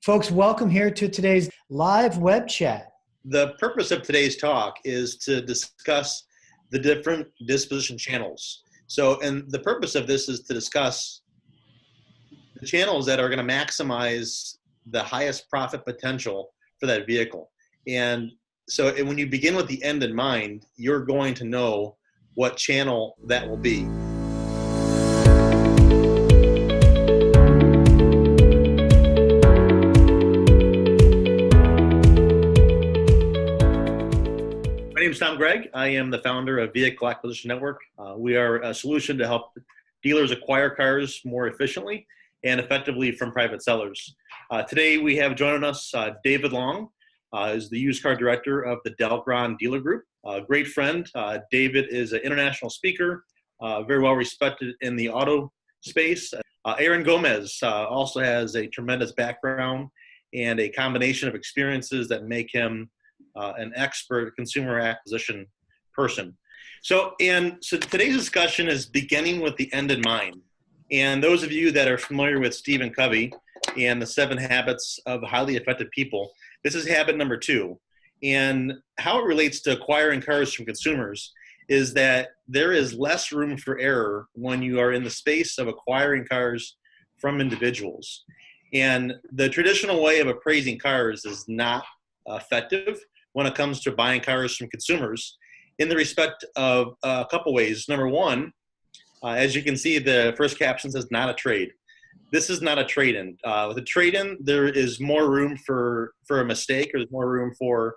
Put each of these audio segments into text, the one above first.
Folks, welcome here to today's live web chat. The purpose of today's talk is to discuss the different disposition channels. And the purpose of this is to discuss the channels that are going to maximize the highest profit potential for that vehicle. And when you begin with the end in mind, you're going to know what channel that will be. My name is Gregg. I am the founder of Vehicle Acquisition Network. We are a solution to help dealers acquire cars more efficiently and effectively from private sellers. Today we have joining us David Long, is the used car director of the Delgron Dealer Group. Great friend. David is an international speaker, very well respected in the auto space. Aaron Gomez also has a tremendous background and a combination of experiences that make him an expert consumer acquisition person. So today's discussion is beginning with the end in mind. And those of you that are familiar with Stephen Covey and the 7 habits of highly effective people, this is habit number 2. And how it relates to acquiring cars from consumers is that there is less room for error when you are in the space of acquiring cars from individuals. And the traditional way of appraising cars is not effective when it comes to buying cars from consumers in the respect of a couple ways. Number one, as you can see, the first caption says not a trade. This is not a trade-in. With a trade-in, there is more room for a mistake, or there's more room for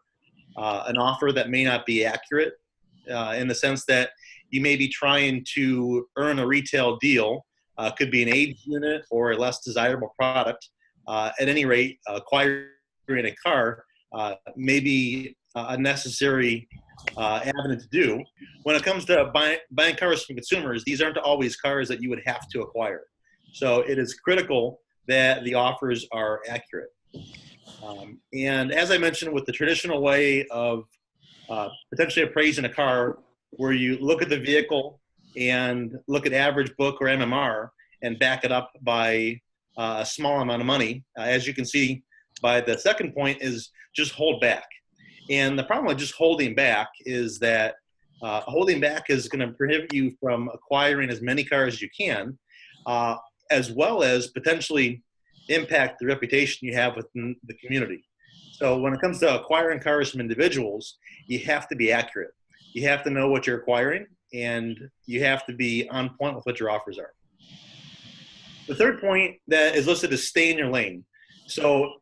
an offer that may not be accurate in the sense that you may be trying to earn a retail deal. Could be an aged unit or a less desirable product. At any rate, acquiring a car may be a necessary avenue to do. When it comes to buying cars from consumers, these aren't always cars that you would have to acquire. So it is critical that the offers are accurate. And as I mentioned, with the traditional way of potentially appraising a car, where you look at the vehicle and look at average book or MMR and back it up by a small amount of money, as you can see by the second point, is just hold back. And the problem with just holding back is that holding back is going to prohibit you from acquiring as many cars as you can, as well as potentially impact the reputation you have within the community. So when it comes to acquiring cars from individuals, you have to be accurate. You have to know what you're acquiring, and you have to be on point with what your offers are. The third point that is listed is stay in your lane. So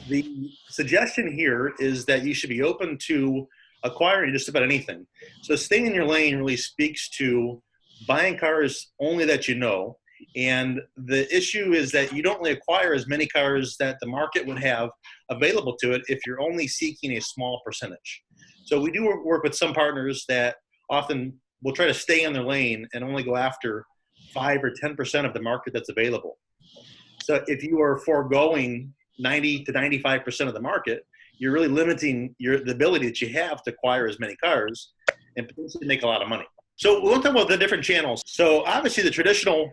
the suggestion here is that you should be open to acquiring just about anything. So staying in your lane really speaks to buying cars only that you know. And the issue is that you don't really acquire as many cars that the market would have available to it if you're only seeking a small percentage. So we do work with some partners that often will try to stay in their lane and only go after 5 or 10% of the market that's available. So if you are foregoing 90 to 95% of the market, you're really limiting the ability that you have to acquire as many cars and potentially make a lot of money. So we'll talk about the different channels. So obviously the traditional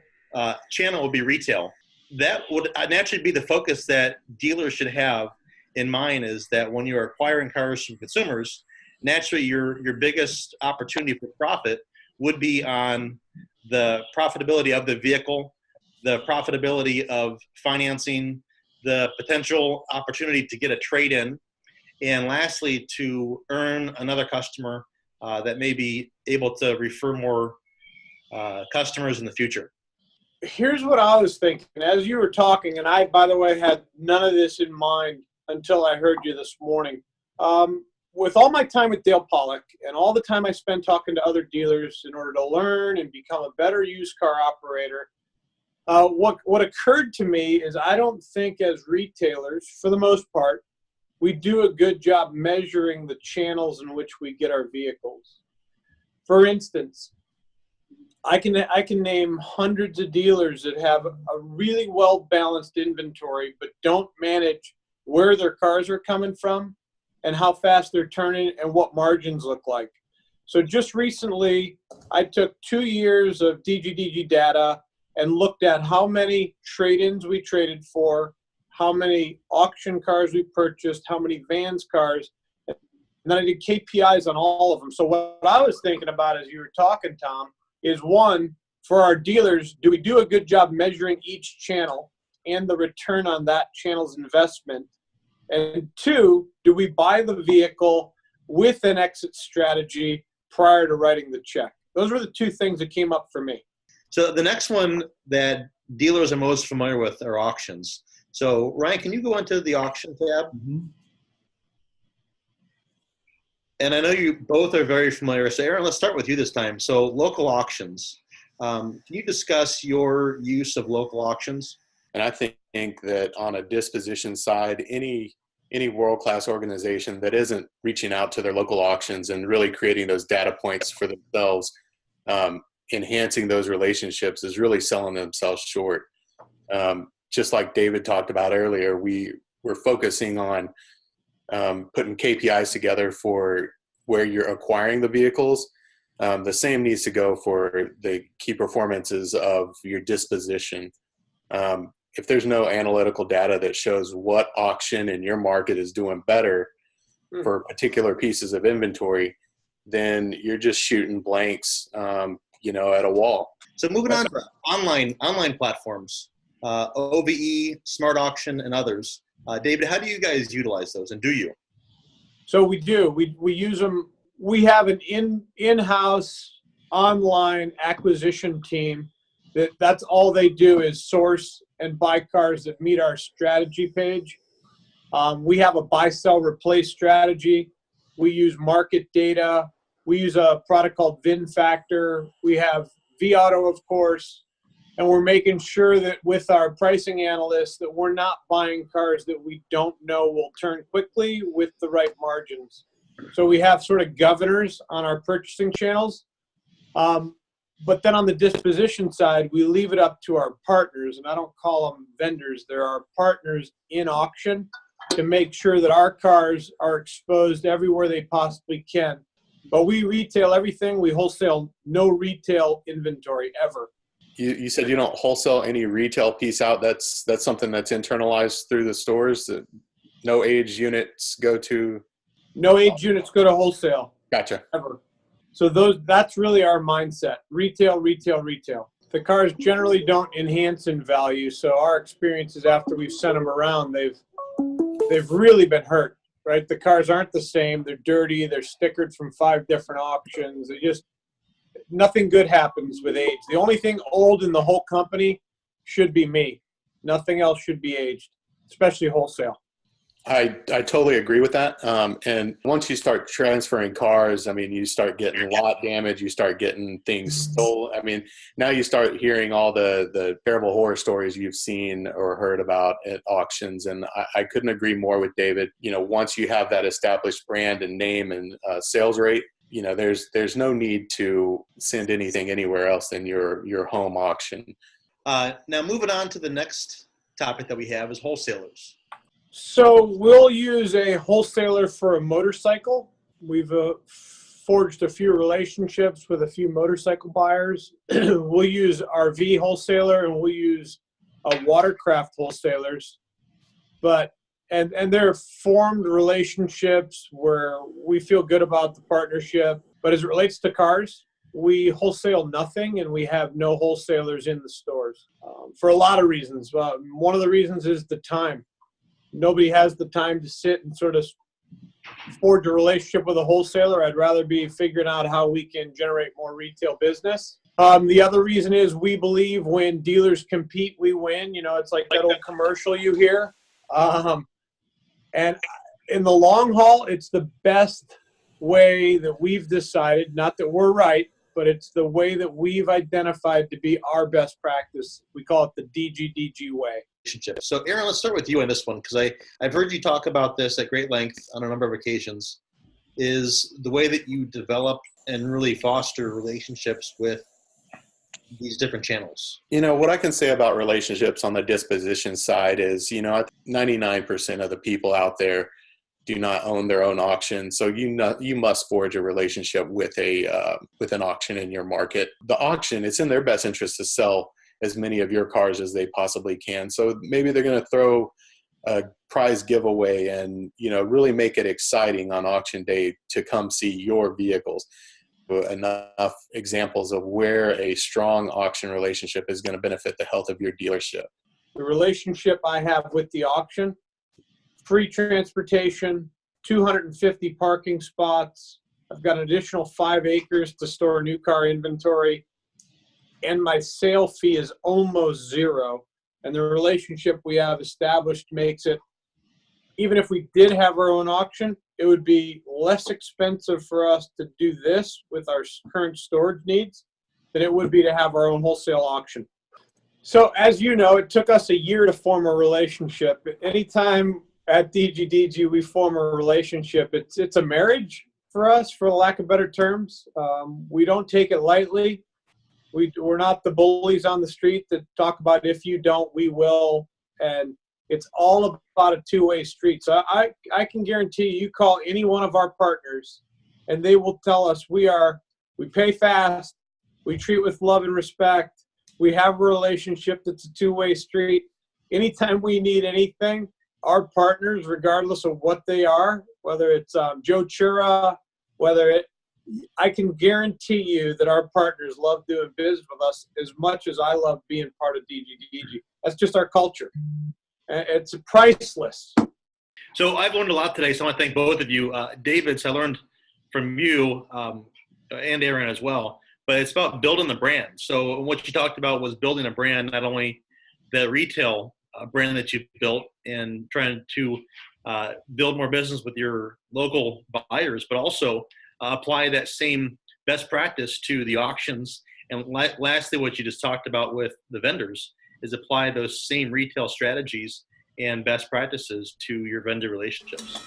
channel would be retail. That would naturally be the focus that dealers should have in mind, is that when you're acquiring cars from consumers, naturally your biggest opportunity for profit would be on the profitability of the vehicle, the profitability of financing, the potential opportunity to get a trade-in, and lastly, to earn another customer that may be able to refer more customers in the future. Here's what I was thinking as you were talking, and I, by the way, had none of this in mind until I heard you this morning. With all my time with Dale Pollock and all the time I spent talking to other dealers in order to learn and become a better used car operator, what occurred to me is I don't think as retailers, for the most part, we do a good job measuring the channels in which we get our vehicles. For instance, I can name hundreds of dealers that have a really well-balanced inventory but don't manage where their cars are coming from and how fast they're turning and what margins look like. So just recently, I took 2 years of DGDG data and looked at how many trade-ins we traded for, how many auction cars we purchased, how many vans cars, and then I did KPIs on all of them. So what I was thinking about as you were talking, Tom, is one, for our dealers, do we do a good job measuring each channel and the return on that channel's investment? And two, do we buy the vehicle with an exit strategy prior to writing the check? Those were the two things that came up for me. So the next one that dealers are most familiar with are auctions. So Ryan, can you go into the auction tab? Mm-hmm. And I know you both are very familiar. So Aaron, let's start with you this time. So local auctions. Can you discuss your use of local auctions? And I think that on a disposition side, any world-class organization that isn't reaching out to their local auctions and really creating those data points for themselves, enhancing those relationships is really selling themselves short. Just like David talked about earlier, we're focusing on putting KPIs together for where you're acquiring the vehicles. The same needs to go for the key performances of your disposition. If there's no analytical data that shows what auction in your market is doing better for particular pieces of inventory, then you're just shooting blanks, at a wall. So moving on to online platforms, OVE, Smart Auction, and others. David, how do you guys utilize those, and do you? So we do. We use them. We have an in-house online acquisition team that's all they do is source and buy cars that meet our strategy page. We have a buy, sell, replace strategy. We use market data. We use a product called VIN Factor. We have vAuto, of course. And we're making sure that with our pricing analysts that we're not buying cars that we don't know will turn quickly with the right margins. So we have sort of governors on our purchasing channels. But then on the disposition side, we leave it up to our partners, and I don't call them vendors. They're our partners in auction to make sure that our cars are exposed everywhere they possibly can. But we retail everything. We wholesale no retail inventory ever. You said you don't wholesale any retail piece out. That's something that's internalized through the stores. That no age units go to. No age units go to wholesale. Gotcha. Ever. So that's really our mindset. Retail, retail, retail. The cars generally don't enhance in value. So our experiences after we've sent them around, they've really been hurt. Right? The cars aren't the same. They're dirty. They're stickered from 5 different auctions. Nothing good happens with age. The only thing old in the whole company should be me. Nothing else should be aged, especially wholesale. I totally agree with that. And once you start transferring cars, you start getting lot damage, you start getting things stolen. Now you start hearing all the terrible horror stories you've seen or heard about at auctions. And I couldn't agree more with David. Once you have that established brand and name and sales rate, there's no need to send anything anywhere else than your home auction. Now moving on to the next topic that we have is wholesalers. So we'll use a wholesaler for a motorcycle. We've forged a few relationships with a few motorcycle buyers. We'll use RV wholesaler and we'll use watercraft wholesalers. And they're formed relationships where we feel good about the partnership. But as it relates to cars, we wholesale nothing and we have no wholesalers in the stores for a lot of reasons. One of the reasons is the time. Nobody has the time to sit and sort of forge a relationship with a wholesaler. I'd rather be figuring out how we can generate more retail business. The other reason is we believe when dealers compete, we win. It's like that old commercial you hear. And in the long haul, it's the best way that we've decided, not that we're right, but it's the way that we've identified to be our best practice. We call it the DGDG way. So Aaron, let's start with you on this one, because I've heard you talk about this at great length on a number of occasions, is the way that you develop and really foster relationships with these different channels. What I can say about relationships on the disposition side is, 99% of the people out there do not own their own auction. So you must forge a relationship with an auction in your market. The auction, it's in their best interest to sell as many of your cars as they possibly can. So maybe they're going to throw a prize giveaway and, really make it exciting on auction day to come see your vehicles. Enough examples of where a strong auction relationship is going to benefit the health of your dealership. The relationship I have with the auction, free transportation, 250 parking spots. I've got an additional 5 acres to store new car inventory, and my sale fee is almost zero. And the relationship we have established makes it, even if we did have our own auction, it would be less expensive for us to do this with our current storage needs than it would be to have our own wholesale auction. So as you know, it took us a year to form a relationship. Anytime at DGDG we form a relationship, it's a marriage for us, for lack of better terms. We don't take it lightly. We're not the bullies on the street that talk about if you don't, we will. And it's all about a two-way street. So I can guarantee you call any one of our partners and they will tell us we pay fast, we treat with love and respect, we have a relationship that's a two-way street. Anytime we need anything, our partners, regardless of what they are, whether it's Joe Chura, I can guarantee you that our partners love doing business with us as much as I love being part of DGDG. That's just our culture. It's priceless. So I've learned a lot today, so I want to thank both of you. David, I learned from you and Aaron as well, but it's about building the brand. So what you talked about was building a brand, not only the retail brand that you've built and trying to build more business with your local buyers, but also apply that same best practice to the auctions. And lastly, what you just talked about with the vendors is apply those same retail strategies and best practices to your vendor relationships.